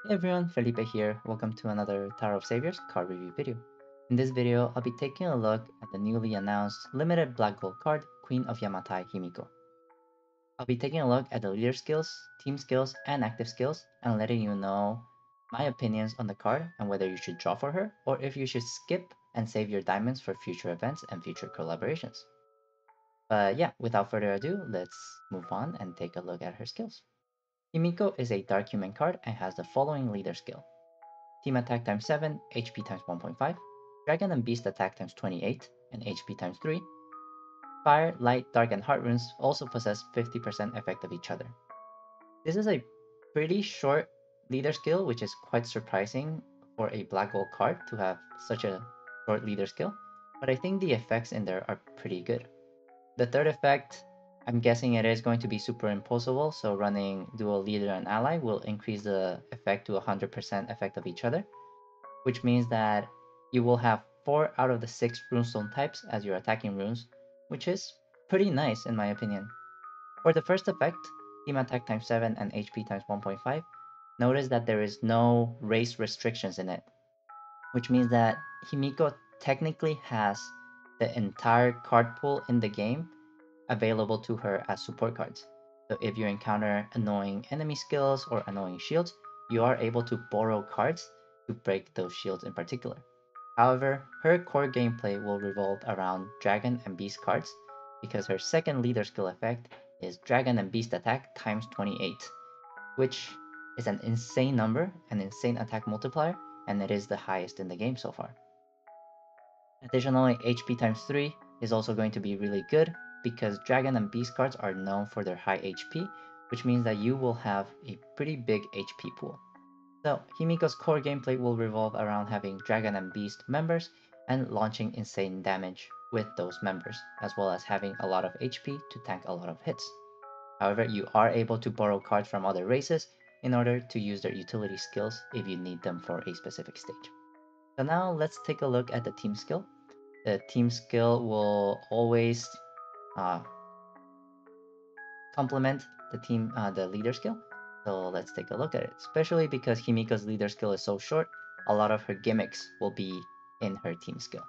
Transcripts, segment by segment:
Hey everyone, Felipe here. Welcome to another Tower of Saviors card review video. In this video, I'll be taking a look at the newly announced limited black gold card, Queen of Yamatai Himiko. I'll be taking a look at the leader skills, team skills, and active skills, and letting you know my opinions on the card and whether you should draw for her, or if you should skip and save your diamonds for future events and future collaborations. But yeah, without further ado, let's move on and take a look at her skills. Himiko is a dark human card and has the following leader skill. Team attack times 7, HP times 1.5. Dragon and Beast attack times 28 and HP times 3. Fire, Light, Dark, and Heart runes also possess 50% effect of each other. This is a pretty short leader skill, which is quite surprising for a black gold card to have such a short leader skill, but I think the effects in there are pretty good. The third effect, I'm guessing it is going to be superimposable, so running dual leader and ally will increase the effect to 100% effect of each other, which means that you will have 4 out of the 6 runestone types as your attacking runes, which is pretty nice in my opinion. For the first effect, team attack times 7 and HP times 1.5, notice that there is no race restrictions in it, which means that Himiko technically has the entire card pool in the game available to her as support cards. So if you encounter annoying enemy skills or annoying shields, you are able to borrow cards to break those shields in particular. However, her core gameplay will revolve around Dragon and Beast cards because her second leader skill effect is Dragon and Beast attack times 28, which is an insane number, an insane attack multiplier, and it is the highest in the game so far. Additionally, HP times 3 is also going to be really good because Dragon and Beast cards are known for their high HP, which means that you will have a pretty big HP pool. So, Himiko's core gameplay will revolve around having Dragon and Beast members and launching insane damage with those members, as well as having a lot of HP to tank a lot of hits. However, you are able to borrow cards from other races in order to use their utility skills if you need them for a specific stage. So now let's take a look at the team skill. The team skill will always uh, complement the leader skill. So let's take a look at it. Especially because Himiko's leader skill is so short, a lot of her gimmicks will be in her team skill.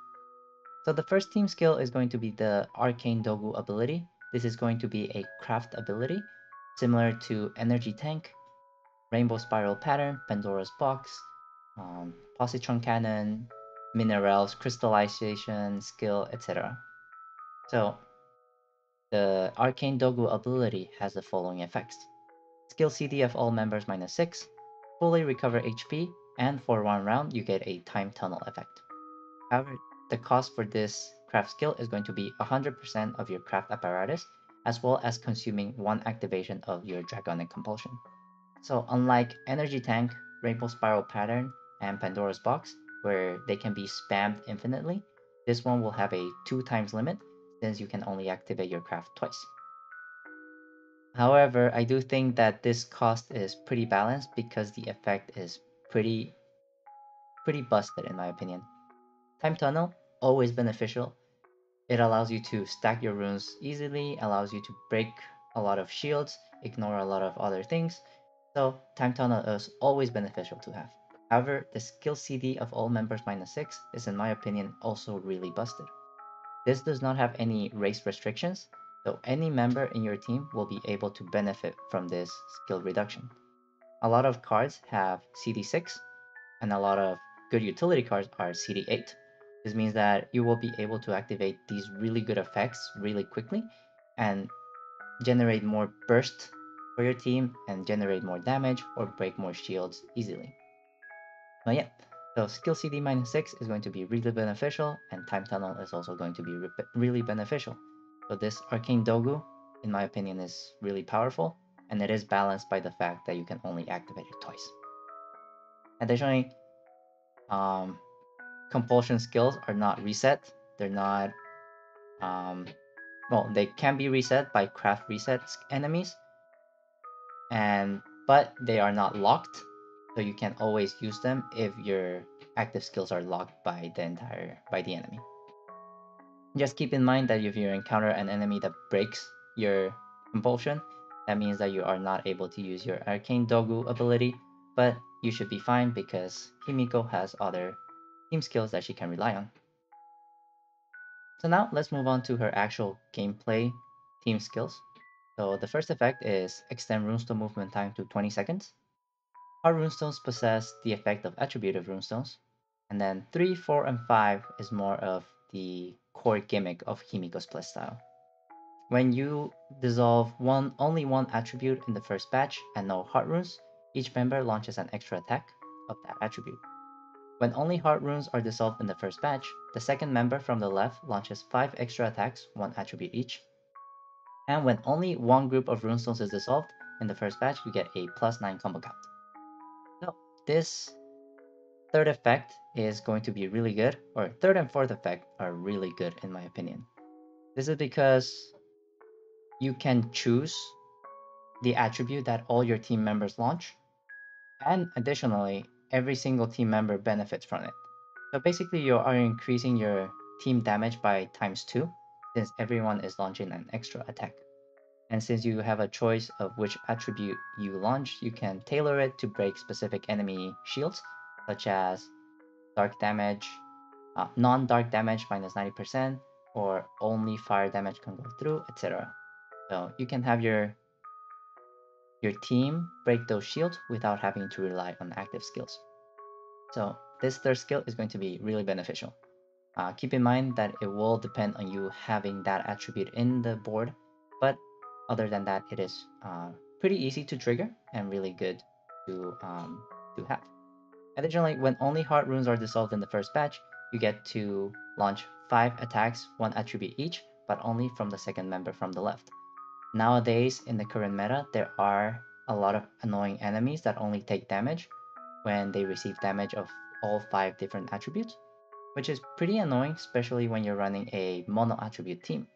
So the first team skill is going to be the Arcane Dogu ability. This is going to be a craft ability, similar to Energy Tank, Rainbow Spiral Pattern, Pandora's Box, Positron Cannon, Minerals, Crystallization, Skill, etc. So the Arcane Dogu ability has the following effects. Skill CD of all members minus 6, fully recover HP, and for 1 round you get a time tunnel effect. However, the cost for this craft skill is going to be 100% of your craft apparatus, as well as consuming 1 activation of your Dragonic Compulsion. So unlike Energy Tank, Rainbow Spiral Pattern, and Pandora's Box, where they can be spammed infinitely, this one will have a 2 times limit, since you can only activate your craft twice. However, I do think that this cost is pretty balanced because the effect is pretty busted in my opinion. Time Tunnel, always beneficial. It allows you to stack your runes easily, allows you to break a lot of shields, ignore a lot of other things. So Time Tunnel is always beneficial to have. However, the skill CD of all members minus 6 is in my opinion also really busted. This does not have any race restrictions, so any member in your team will be able to benefit from this skill reduction. A lot of cards have CD6, and a lot of good utility cards are CD8. This means that you will be able to activate these really good effects really quickly and generate more burst for your team and generate more damage or break more shields easily. But yeah, so skill CD minus 6 is going to be really beneficial, and time tunnel is also going to be really beneficial. So this arcane dogu, in my opinion, is really powerful, and it is balanced by the fact that you can only activate it twice. Additionally, um, compulsion skills are not reset. They're not, um, well, they can be reset by craft reset enemies, but they are not locked, so you can always use them if your active skills are locked by the enemy. Just keep in mind that if you encounter an enemy that breaks your compulsion, that means that you are not able to use your arcane dogu ability, but you should be fine because Himiko has other team skills that she can rely on. So now let's move on to her actual gameplay team skills. So the first effect is extend runestone movement time to 20 seconds. Hard runestones possess the effect of attributive runestones. And then 3, 4, and 5 is more of the core gimmick of Himiko's playstyle. When you dissolve only one attribute in the first batch and no heart runes, each member launches an extra attack of that attribute. When only heart runes are dissolved in the first batch, the second member from the left launches 5 extra attacks, one attribute each. And when only one group of runestones is dissolved in the first batch, you get a +9 combo count. So this third effect is going to be really good, or third and fourth effect are really good in my opinion. This is because you can choose the attribute that all your team members launch, and additionally, every single team member benefits from it. So basically, you are increasing your team damage by ×2, since everyone is launching an extra attack. And since you have a choice of which attribute you launch, you can tailor it to break specific enemy shields, such as dark damage, non-dark damage minus 90%, or only fire damage can go through, etc. So you can have your team break those shields without having to rely on active skills. So this third skill is going to be really beneficial. Keep in mind that it will depend on you having that attribute in the board, but other than that, it is pretty easy to trigger and really good to have. Additionally, when only heart runes are dissolved in the first batch, you get to launch 5 attacks, 1 attribute each, but only from the second member from the left. Nowadays, in the current meta, there are a lot of annoying enemies that only take damage when they receive damage of all 5 different attributes, which is pretty annoying, especially when you're running a mono attribute team.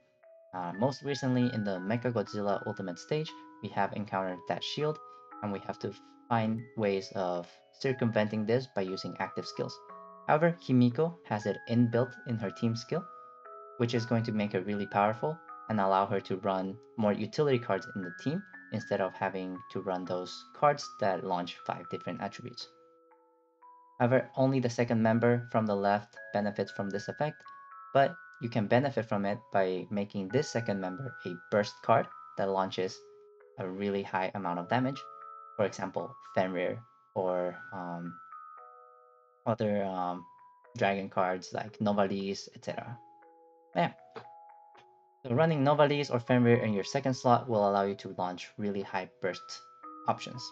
Most recently in the Mechagodzilla Ultimate stage, we have encountered that shield, and we have to find ways of circumventing this by using active skills. However, Himiko has it inbuilt in her team skill, which is going to make her really powerful and allow her to run more utility cards in the team instead of having to run those cards that launch 5 different attributes. However, only the second member from the left benefits from this effect, but you can benefit from it by making this second member a burst card that launches a really high amount of damage. For example, Fenrir or other dragon cards like Novalis, etc. Yeah. So running Novalis or Fenrir in your second slot will allow you to launch really high burst options.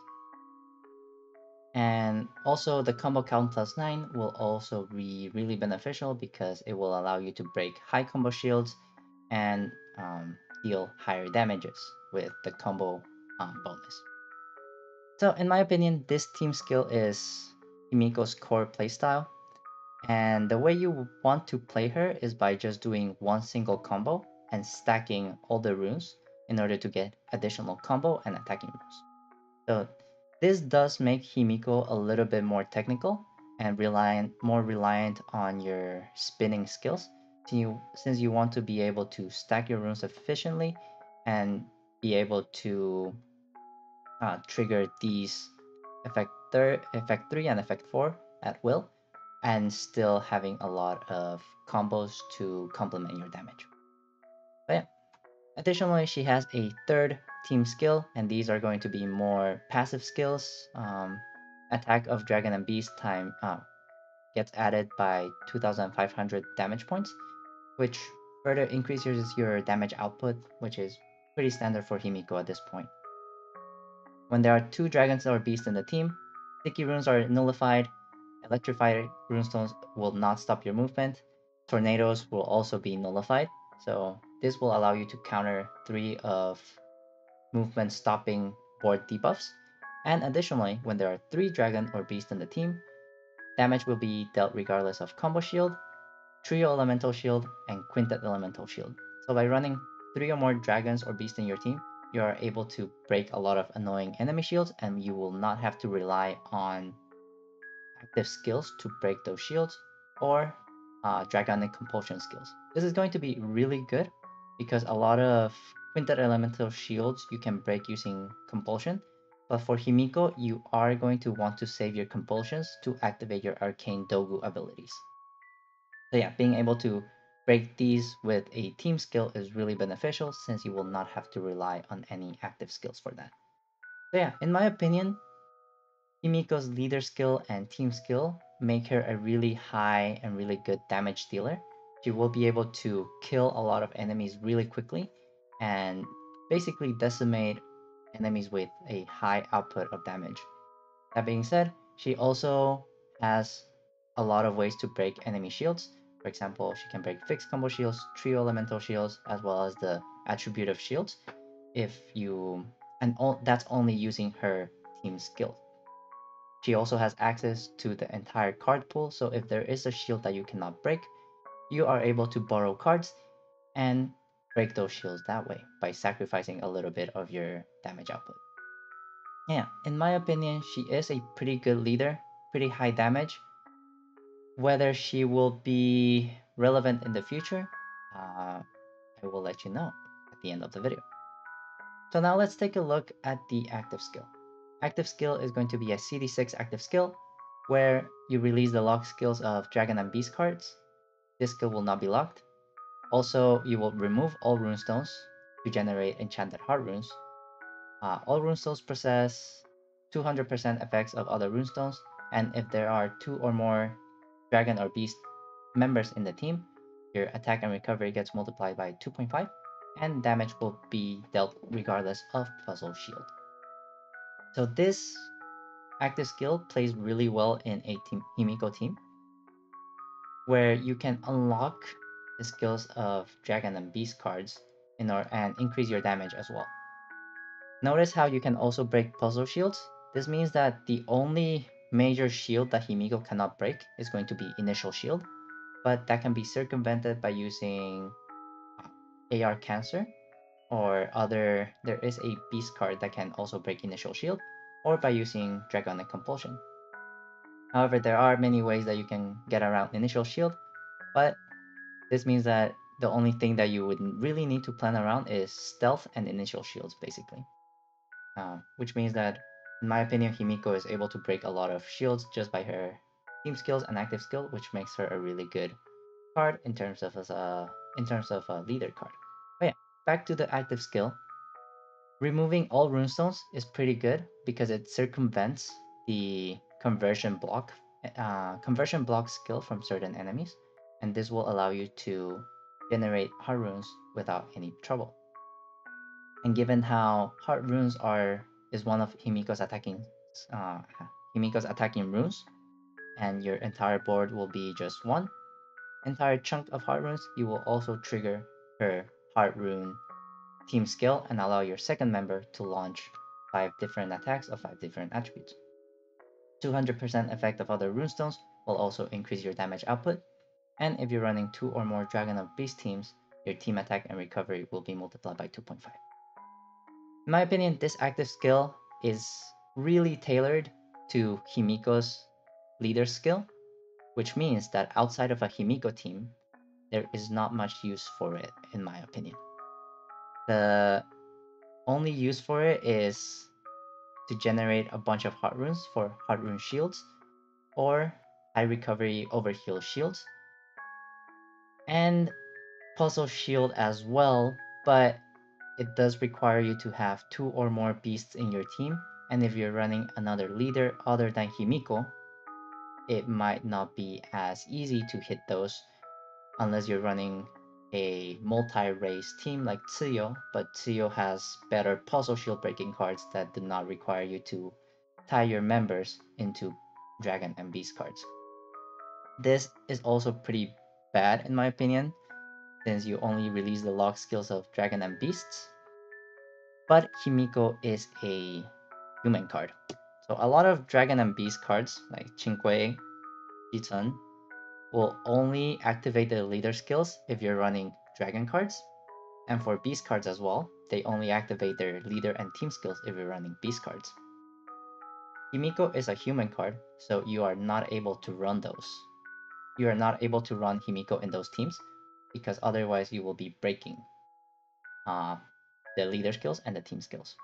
And also the combo count +9 will also be really beneficial because it will allow you to break high combo shields and deal higher damages with the combo bonus. So in my opinion, this team skill is Himiko's core playstyle. And the way you want to play her is by just doing one single combo and stacking all the runes in order to get additional combo and attacking runes. So this does make Himiko a little bit more technical and more reliant on your spinning skills, since you want to be able to stack your runes efficiently and be able to trigger these effect 3 and effect 4 at will, and still having a lot of combos to complement your damage. But yeah, additionally, she has a third team skill, and these are going to be more passive skills. Attack of Dragon and Beast time gets added by 2,500 damage points, which further increases your damage output, which is pretty standard for Himiko at this point. When there are 2 dragons or beasts in the team, sticky runes are nullified, electrified runestones will not stop your movement, tornadoes will also be nullified, so this will allow you to counter 3 of movement stopping board debuffs. And additionally, when there are 3 dragon or beast in the team, damage will be dealt regardless of combo shield, trio elemental shield, and quintet elemental shield. So by running 3 or more dragons or beasts in your team, you are able to break a lot of annoying enemy shields, and you will not have to rely on active skills to break those shields or dragonic compulsion skills. This is going to be really good because a lot of quintet elemental shields you can break using compulsion, But for Himiko, you are going to want to save your compulsions to activate your arcane dogu abilities. So yeah, being able to break these with a team skill is really beneficial since you will not have to rely on any active skills for that. So yeah, in my opinion, Himiko's leader skill and team skill make her a really high and really good damage dealer. She will be able to kill a lot of enemies really quickly and basically decimate enemies with a high output of damage. That being said, she also has a lot of ways to break enemy shields. For example, she can break fixed combo shields, trio elemental shields, as well as the attributive shields. If you and all, that's only using her team skill. She also has access to the entire card pool, so if there is a shield that you cannot break, you are able to borrow cards and break those shields that way by sacrificing a little bit of your damage output. Yeah, in my opinion, she is a pretty good leader, pretty high damage. Whether she will be relevant in the future, I will let you know at the end of the video. So now let's take a look at the active skill. Active skill is going to be a CD6 active skill, where you release the lock skills of Dragon and Beast cards. This skill will not be locked. Also, you will remove all runestones to generate enchanted heart runes. All runestones possess 200% effects of other runestones, and if there are 2 or more dragon or beast members in the team, your attack and recovery gets multiplied by 2.5, and damage will be dealt regardless of puzzle shield. So this active skill plays really well in a team Himiko team, where you can unlock the skills of dragon and beast cards in order and increase your damage as well. Notice how you can also break puzzle shields. This means that the only major shield that Himiko cannot break is going to be initial shield, but that can be circumvented by using AR Cancer or other. There is a beast card that can also break initial shield, or by using Dragonic Compulsion. However, there are many ways that you can get around initial shield, but this means that the only thing that you would really need to plan around is stealth and initial shields, basically. Which means that, in my opinion, Himiko is able to break a lot of shields just by her team skills and active skill, which makes her a really good card in terms of a leader card. But yeah, back to the active skill. Removing all runestones is pretty good because it circumvents the conversion block skill from certain enemies, and this will allow you to generate heart runes without any trouble. And given how heart runes is one of uh, Himiko's attacking runes, and your entire board will be just one entire chunk of heart runes, you will also trigger her heart rune team skill and allow your second member to launch 5 different attacks of 5 different attributes. 200% effect of other runestones will also increase your damage output, and if you're running 2 or more Dragon of Beast teams, your team attack and recovery will be multiplied by 2.5. In my opinion, this active skill is really tailored to Himiko's leader skill, which means that outside of a Himiko team, there is not much use for it, in my opinion. The only use for it is to generate a bunch of heart runes for heart rune shields, or high recovery overheal shields, and puzzle shield as well, but it does require you to have 2 or more beasts in your team, and if you're running another leader other than Himiko, it might not be as easy to hit those unless you're running a multi-race team like Tsuyo, but Tsuyo has better puzzle shield breaking cards that do not require you to tie your members into Dragon and Beast cards. This is also pretty bad in my opinion, since you only release the lock skills of Dragon and Beasts, but Himiko is a human card. So a lot of Dragon and Beast cards like Qinghui, Jitsun will only activate the leader skills if you're running dragon cards. And for beast cards as well, they only activate their leader and team skills if you're running beast cards. Himiko is a human card, so you are not able to run those. You are not able to run Himiko in those teams because otherwise you will be breaking uh, the leader skills and the team skills.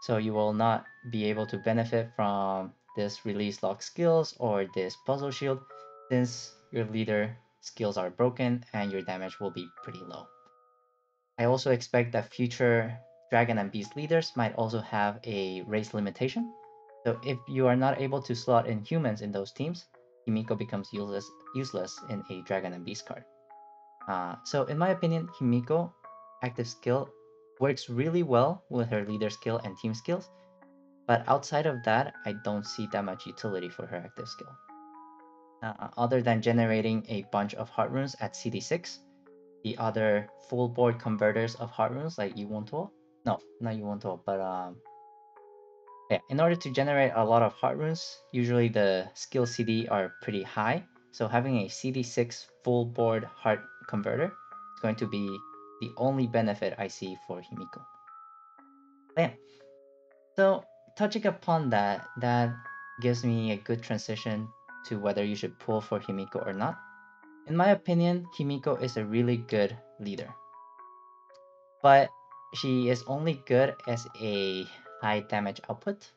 So you will not be able to benefit from this release lock skills or this puzzle shield since your leader skills are broken and your damage will be pretty low. I also expect that future Dragon and Beast leaders might also have a race limitation. So if you are not able to slot in humans in those teams, Himiko becomes useless in a Dragon and Beast card. So in my opinion, Himiko active skill works really well with her leader skill and team skills, but outside of that, I don't see that much utility for her active skill. Other than generating a bunch of heart runes at CD6, the other full board converters of heart runes like Yuwonto. No, not Yuwonto, but yeah, in order to generate a lot of heart runes, usually the skill CD are pretty high. So having a CD6 full board heart converter is going to be the only benefit I see for Himiko. Bam. So touching upon that, that gives me a good transition to whether you should pull for Himiko or not. In my opinion, Himiko is a really good leader, but she is only good as a high damage output,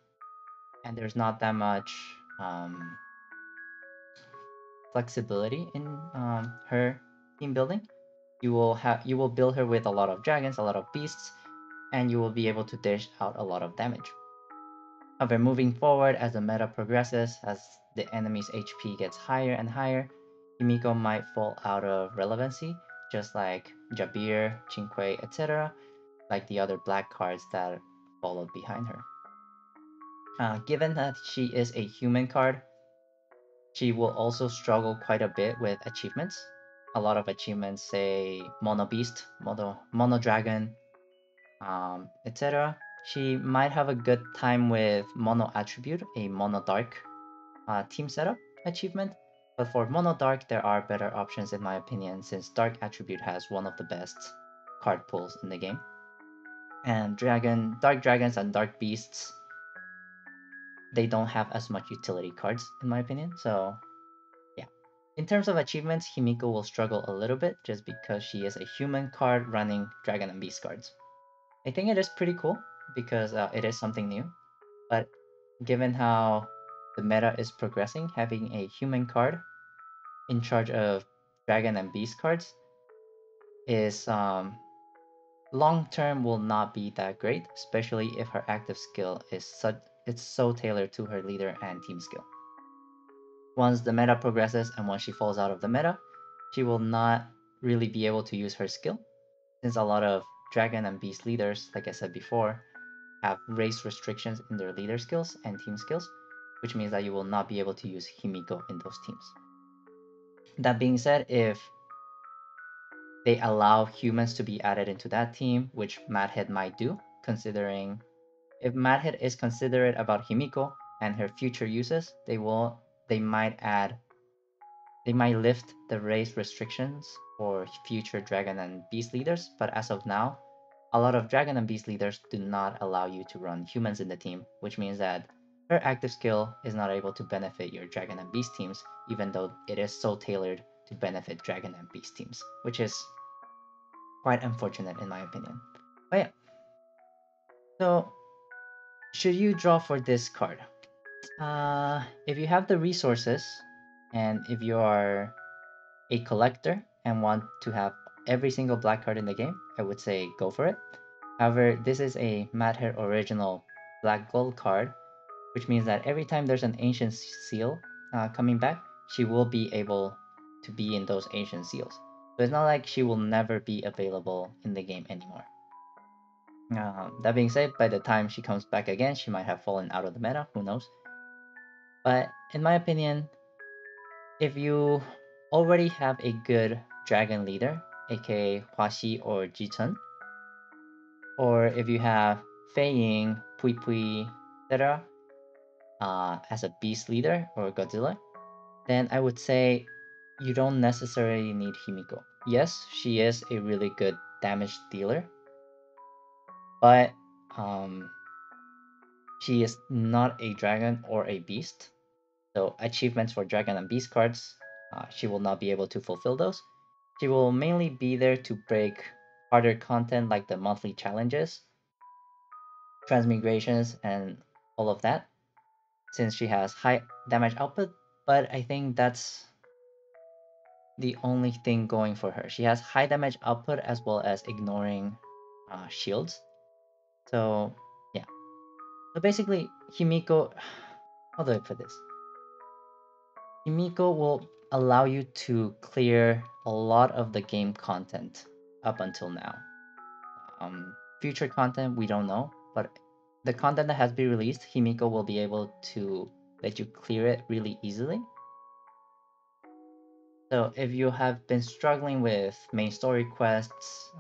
and there's not that much flexibility in her team building. You will build her with a lot of dragons, a lot of beasts, and you will be able to dish out a lot of damage. However, moving forward as the meta progresses, as the enemy's HP gets higher and higher, Himiko might fall out of relevancy, just like Jabir, Chinque, etc., like the other black cards that followed behind her. Given that she is a human card, she will also struggle quite a bit with achievements. A lot of achievements say Mono Beast, Mono Dragon, etc. She might have a good time with Mono Attribute, a Mono Dark team setup achievement. But for Mono Dark, there are better options in my opinion, since Dark Attribute has one of the best card pools in the game. And Dark Dragons and Dark Beasts, they don't have as much utility cards in my opinion. So yeah. In terms of achievements, Himiko will struggle a little bit just because she is a human card running Dragon and Beast cards. I think it is pretty cool because it is something new, but given how the meta is progressing, having a human card in charge of Dragon and Beast cards is long term will not be that great, especially if her active skill is it's so tailored to her leader and team skill. Once the meta progresses and once she falls out of the meta, she will not really be able to use her skill, since a lot of Dragon and Beast leaders, like I said before, have race restrictions in their leader skills and team skills, which means that you will not be able to use Himiko in those teams. That being said, if they allow humans to be added into that team, which Madhead might do, considering if Madhead is considerate about Himiko and her future uses, they might add they might lift the race restrictions for future Dragon and Beast leaders, but as of now, a lot of Dragon and Beast leaders do not allow you to run humans in the team, which means that her active skill is not able to benefit your Dragon and Beast teams, even though it is so tailored to benefit Dragon and Beast teams, which is quite unfortunate in my opinion. But yeah, so should you draw for this card? If you have the resources and if you are a collector and want to have every single black card in the game, I would say go for it. However, this is a Mad Hair original black gold card, which means that every time there's an ancient seal coming back, she will be able to be in those ancient seals. So it's not like she will never be available in the game anymore. That being said, by the time she comes back again, she might have fallen out of the meta, who knows. But in my opinion, if you already have a good dragon leader, aka Huaxi or Jichun, or if you have Fei Ying, Pui Pui, etc., as a beast leader or Godzilla, then I would say you don't necessarily need Himiko. Yes, she is a really good damage dealer, but um, she is not a dragon or a beast. So achievements for dragon and beast cards, she will not be able to fulfill those. She will mainly be there to break harder content like the monthly challenges. transmigrations and all of that, since she has high damage output. But I think that's the only thing going for her. She has high damage output as well as ignoring shields. So yeah. So basically, Himiko, how do I put this? Himiko will allow you to clear a lot of the game content up until now. Future content, we don't know, but the content that has been released, Himiko will be able to let you clear it really easily. So if you have been struggling with main story quests,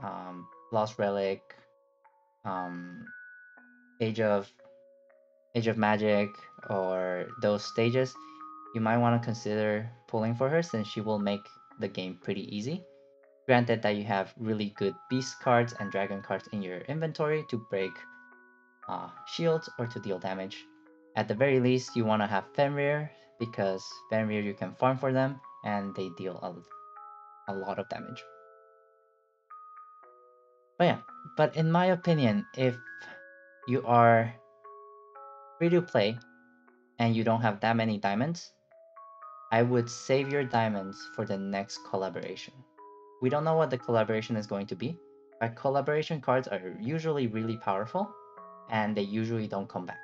Lost Relic, um, Age of Age of Magic, or those stages, you might want to consider pulling for her since she will make the game pretty easy. Granted that you have really good beast cards and dragon cards in your inventory to break shields or to deal damage. At the very least, you want to have Fenrir because Fenrir you can farm for them and they deal a lot of damage. But yeah, but in my opinion, if you are free to play and you don't have that many diamonds, I would save your diamonds for the next collaboration. We don't know what the collaboration is going to be, but collaboration cards are usually really powerful and they usually don't come back.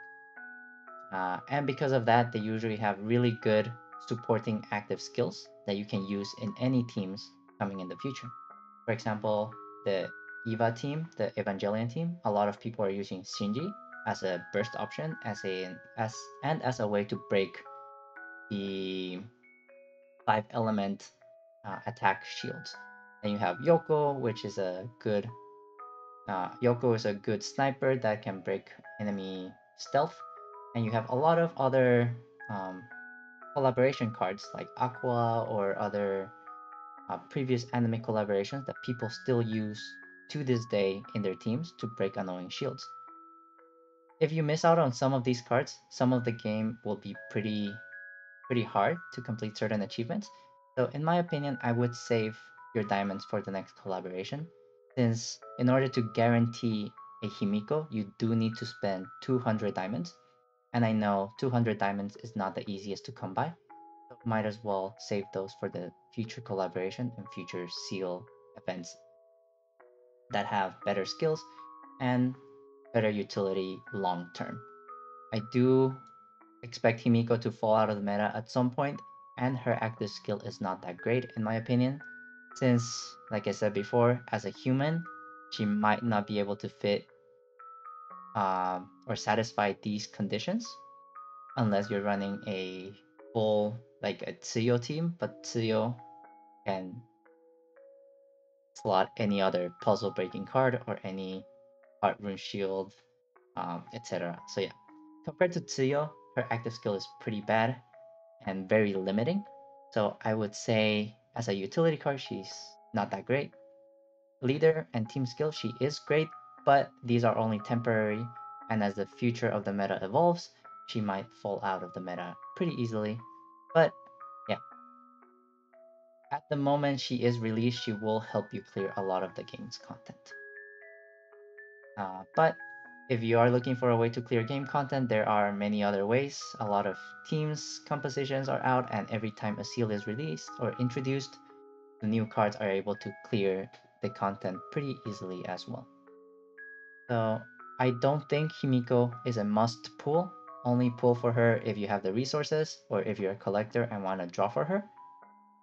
And because of that, they usually have really good supporting active skills that you can use in any teams coming in the future. For example, the Eva team, the Evangelion team, a lot of people are using Shinji as a burst option, as a way to break the 5 element attack shields. Then you have Yoko, which is a good Yoko is a good sniper that can break enemy stealth, and you have a lot of other um, collaboration cards like Aqua or other previous anime collaborations that people still use to this day in their teams to break annoying shields. If you miss out on some of these cards, some of the game will be pretty hard to complete certain achievements. So in my opinion, I would save your diamonds for the next collaboration, since in order to guarantee a Himiko, you do need to spend 200 diamonds. And I know 200 diamonds is not the easiest to come by, so might as well save those for the future collaboration and future seal events that have better skills and better utility long term. I do expect Himiko to fall out of the meta at some point, and her active skill is not that great in my opinion, since, like I said before, as a human, she might not be able to fit or satisfy these conditions unless you're running a full like a Tsuyo team, but Tsuyo can slot any other puzzle breaking card or any heart rune shield, etc. So yeah, compared to Tsuyo, her active skill is pretty bad and very limiting. So I would say as a utility card, she's not that great. Leader and team skill, she is great, but these are only temporary. And as the future of the meta evolves, she might fall out of the meta pretty easily. But yeah, at the moment she is released, she will help you clear a lot of the game's content. But if you are looking for a way to clear game content, there are many other ways. A lot of teams compositions are out, and every time a seal is released or introduced, the new cards are able to clear the content pretty easily as well. So I don't think Himiko is a must pull. Only pull for her if you have the resources or if you're a collector and want to draw for her.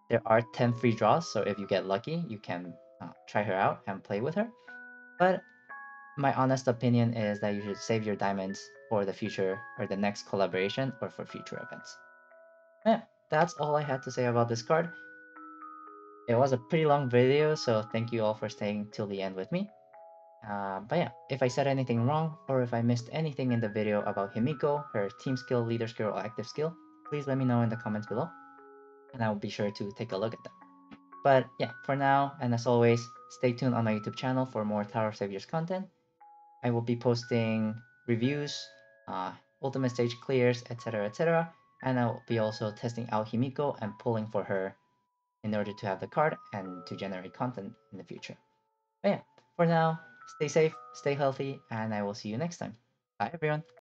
There are 10 free draws, so if you get lucky, you can try her out and play with her. But my honest opinion is that you should save your diamonds for the future or the next collaboration or for future events. Yeah, that's all I had to say about this card. It was a pretty long video, so thank you all for staying till the end with me. But yeah, if I said anything wrong or if I missed anything in the video about Himiko, her team skill, leader skill, or active skill, please let me know in the comments below, and I will be sure to take a look at them. But yeah, for now, and as always, stay tuned on my YouTube channel for more Tower of Saviors content. I will be posting reviews, ultimate stage clears, etc., etc., and I will be also testing out Himiko and pulling for her in order to have the card and to generate content in the future. But yeah, for now, stay safe, stay healthy, and I will see you next time. Bye everyone.